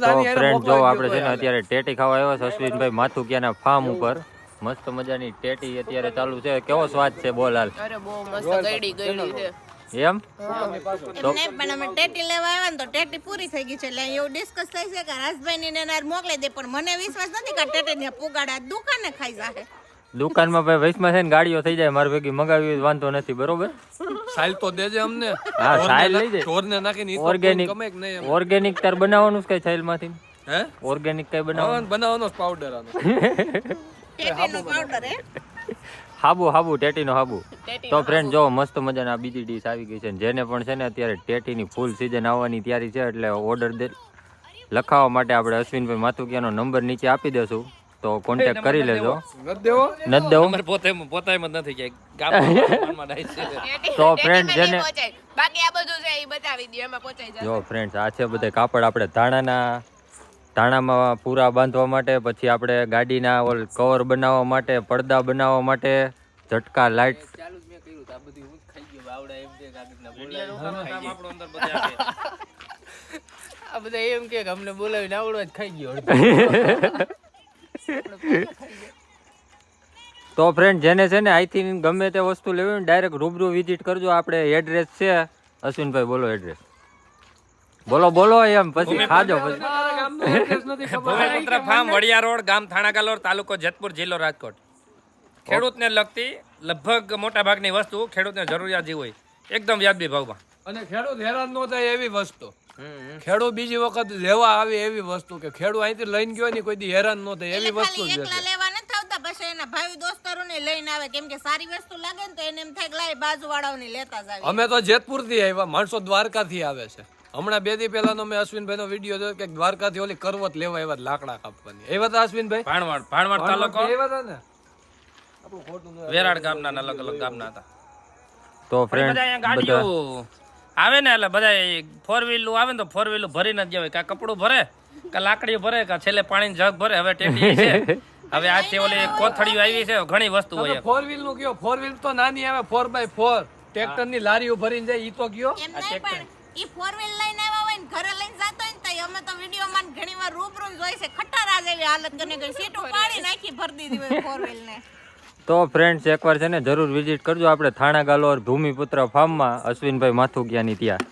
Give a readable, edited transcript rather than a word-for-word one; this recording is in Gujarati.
તો ફ્રેન્ડ જો આપણે છે ને અત્યારે ટેટી ખાવા આવ્યા છે અશ્વિનભાઈ માથુકિયાના ફાર્મ ઉપર. મસ્ત મજાની ટેટી અત્યારે ચાલુ છે. કેવો સ્વાદ છે બોલ હાલ? અરે બહુ મસ્ત ગળી છે. એમ તો પણ અમે ટેટી લેવા આવ્યા ને તો ટેટી પૂરી થઈ ગઈ છે એટલે એવું ડિસ્કસ થાય છે કે રાજભાઈ ને એના મોકલી દે, પણ મને વિશ્વાસ નથી કે ટેટી ને પુગાડા દુકાને ખાઈ જાય. દુકાનમાં ભાઈ વૈસમાં છે ને ગાડીઓ થઈ જાય, મારે ભેગી મગાવી વાંધો નથી, બરોબર? સાઈલ તો દેજે અમને. હા સાઈલ લઈ જાય. ઢોરને નાખીને ઓર્ગેનિક તાર બનાવવાનું છે કઈ સાઈલ માંથી? હે ઓર્ગેનિક કઈ બનાવવાનો પાવડર આનો ટેટીનો પાવડર હે હાબુ ટેટીનો હાબુ. તો ફ્રેન્ડ જો મસ્ત મજાના બીજી ડીશ આવી ગઈ છે. જેને પણ છે ને અત્યારે ટેટીની ફૂલ સીઝન આવવાની તૈયારી છે એટલે ઓર્ડર લખાવવા માટે આપણે અશ્વિનભાઈ માથુકિયાનો નંબર નીચે આપી દેશું, તો કોન્ટેક્ટ કરી લેજો. નથી દેવો પોતાય નથી ગામમાં તો ફ્રેન્ડ જેને બાકી આ બધું છે એ બતાવી દે એમાં પહોંચાઈ જાય. જો ફ્રેન્ડ્સ આ છે બધા કાપડ આપણે ધાણામાં પૂરા બાંધવા માટે, પછી આપણે ગાડીના કવર બનાવવા માટે, પડદા બનાવવા માટે, ઝટકા લાઇટ. આ બધા એમ કે અમને બોલાવીને આવડો જ ખાઈ ગયો. તો ફ્રેન્ડ જેને છે ને અહીંથી ગમે તે વસ્તુ લેવી હોય ડાયરેક્ટ રૂબરૂ વિઝિટ કરજો. આપણે એડ્રેસ છે અશ્વિનભાઈ, બોલો એડ્રેસ બોલો એમ પછી ખાજો. ભૂમિપુત્ર ફાર્મ, વડિયા રોડ, ગામ થાણાગાલોર, તાલુકો જેતપુર, જિલ્લો રાજકોટ. ખેડૂતને લગતી લગભગ મોટા ભાગની વસ્તુ ખેડૂતને જરૂરિયાત જેવી હોય, એકદમ વ્યાજબી ભાવમાં. અને ખેડૂત હેરાન ન થાય એવી વસ્તુ, ખેડૂત બીજી વખત લેવા આવે એવી વસ્તુ, કે ખેડૂત અહીંથી લઈને ગયો ને કોઈ દી હેરાન ન થાય એવી વસ્તુ જ છે. લેવા નથી આવતા, પછી એના ભાઈ દોસ્તારોને લઈને આવે, કેમ કે સારી વસ્તુ લાગે ને તો એને એમ થાય કે લાય બાજુવાળાઓને લેતા જ આવે. અમે તો જેતપુર થી આવ્યા, માણસો દ્વારકા થી આવે છે. હમણાં 2 દી પહેલાનો મેં અશ્વિનભાઈ નો વિડીયો જોયો કે દ્વારકા થી ઓલી કરવત લેવા આવ્યા, લાકડા કાપવાની. એવા હતા અશ્વિનભાઈ? ભાણવડ તાલુકો એવા હતા ને, વેરાડ ગામના અલગ અલગ ગામના હતા. તો ફ્રેન્ડ ગાડીઓ આવે ને એટલે બધા 4 વ્હીલ આવે ને તો 4 વ્હીલ ભરીને જ જવાય, કા કપડું ભરે, કા લાકડી ભરે, કા છેલ્લે પાણી જગ ભરે. હવે ટેટી છે, હવે આ છે ઓલી કોથળીઓ આવી છે, ઘણી વસ્તુ હોય. 4 વ્હીલ નું કયો? 4 વ્હીલ તો નાની આવે, 4x4 ટ્રેક્ટર ની લારીઓ ભરીને જાય, ઈ તો કયો? ઈ 4 વ્હીલ લઈને આવ્યા હોય ને ઘરે લઈને જતો હોય ને તો અમે તો વિડીયોમાં ઘણીવાર રૂબરૂ જોઈ છે, ખટારા જેવી હાલત કરીને ગઈ, સીટો પાડી નાખી ભરી દીધી હોય 4 વ્હીલ ને. તો ફ્રેન્ડ્સ એકવાર છે ને જરૂર વિઝિટ કરજો આપણે થાણાગાલોર ભૂમિપુત્ર ફાર્મમાં અશ્વિનભાઈ માથુકિયાની ત્યાં.